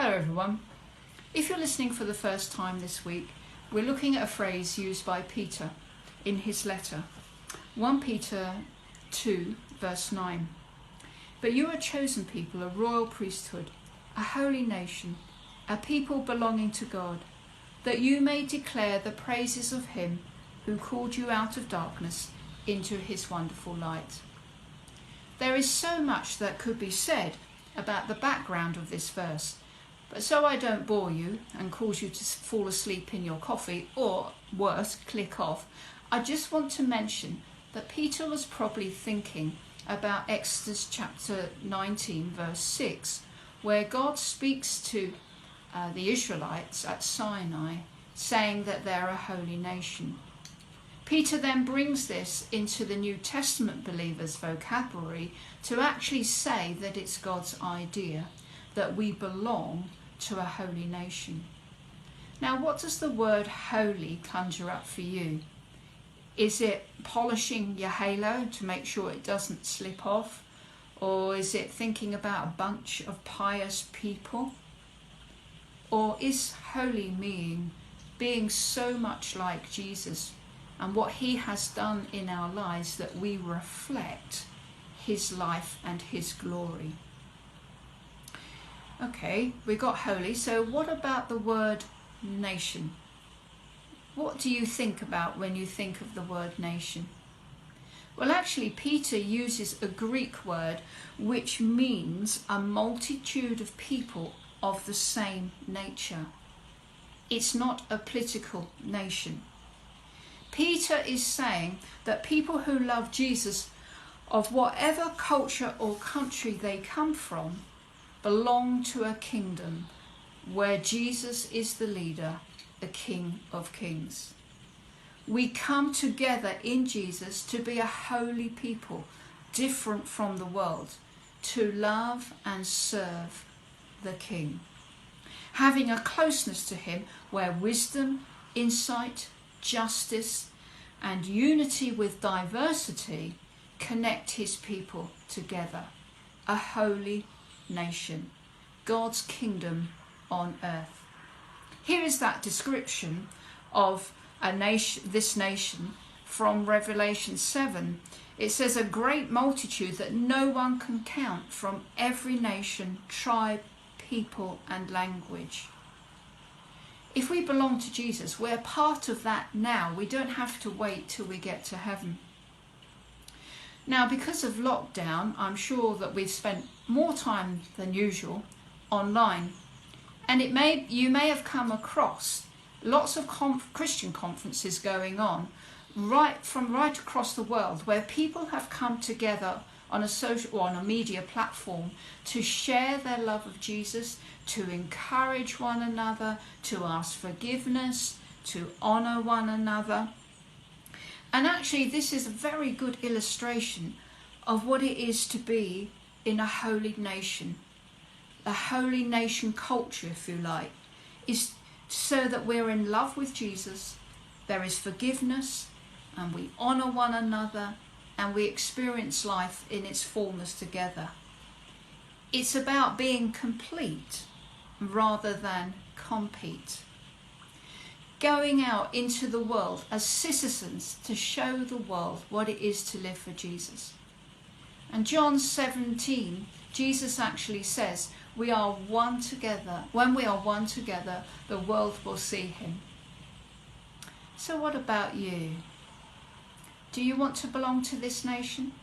Hello everyone. If you're listening for the first time this week, we're looking at a phrase used by Peter in his letter, 1 Peter 2 verse 9. But you are a chosen people, a royal priesthood, a holy nation, a people belonging to God, that you may declare the praises of him who called you out of darkness into his wonderful light. There is so much that could be said about the background of this verse, but so I don't bore you and cause you to fall asleep in your coffee, or worse, click off, I just want to mention that Peter was probably thinking about Exodus chapter 19 verse 6, where God speaks to the Israelites at Sinai, saying that they're a holy nation. Peter then brings this into the New Testament believers' vocabulary to actually say that it's God's idea that we belong to a holy nation. Now, what does the word holy conjure up for you? Is it polishing your halo to make sure it doesn't slip off? Or is it thinking about a bunch of pious people? Or is holy meaning being so much like Jesus and what he has done in our lives that we reflect his life and his glory? Okay, we got holy, so what about the word nation? What do you think about when you think of the word nation? Well, actually, Peter uses a Greek word which means a multitude of people of the same nature. It's not a political nation. Peter is saying that people who love Jesus, of whatever culture or country they come from, belong to a kingdom where Jesus is the leader, the King of Kings. We come together in Jesus to be a holy people, different from the world, to love and serve the King, having a closeness to him where wisdom, insight, justice, and unity with diversity connect his people together. A holy nation, God's kingdom on earth. Here is that description of a nation, this nation, from Revelation 7. It says, a great multitude that no one can count, from every nation, tribe, people and language. If we belong to Jesus, we're part of that now. We don't have to wait till we get to heaven. Now, because of lockdown, I'm sure that we've spent more time than usual online, and you may have come across lots of Christian conferences going on right across the world, where people have come together on a social or on a media platform to share their love of Jesus, to encourage one another, to ask forgiveness, to honour one another. And actually, this is a very good illustration of what it is to be in a holy nation. A holy nation culture, if you like, is so that we're in love with Jesus, there is forgiveness, and we honour one another, and we experience life in its fullness together. It's about being complete rather than compete. Going out into the world as citizens to show the world what it is to live for Jesus. And John 17, Jesus actually says, we are one together. When we are one together, the world will see him. So what about you? Do you want to belong to this nation?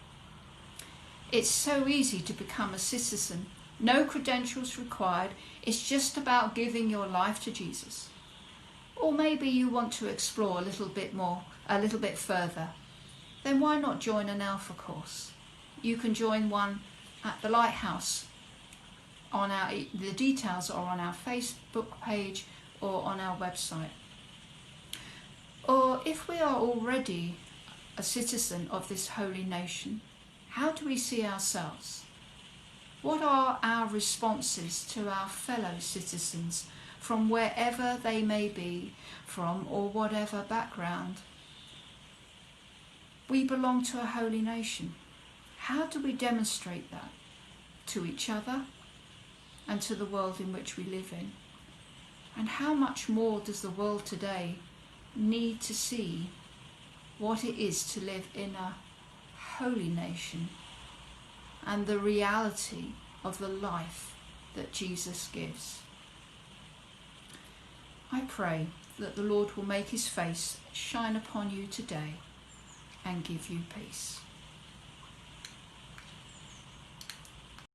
It's so easy to become a citizen. No credentials required. It's just about giving your life to Jesus. Or maybe you want to explore a little bit further. Then why not join an Alpha course? You can join one at the Lighthouse. The details are on our Facebook page or on our website. Or if we are already a citizen of this holy nation, how do we see ourselves? What are our responses to our fellow citizens from wherever they may be from, or whatever background? We belong to a holy nation. How do we demonstrate that? To each other, and to the world in which we live in. And how much more does the world today need to see what it is to live in a holy nation and the reality of the life that Jesus gives. I pray that the Lord will make his face shine upon you today and give you peace.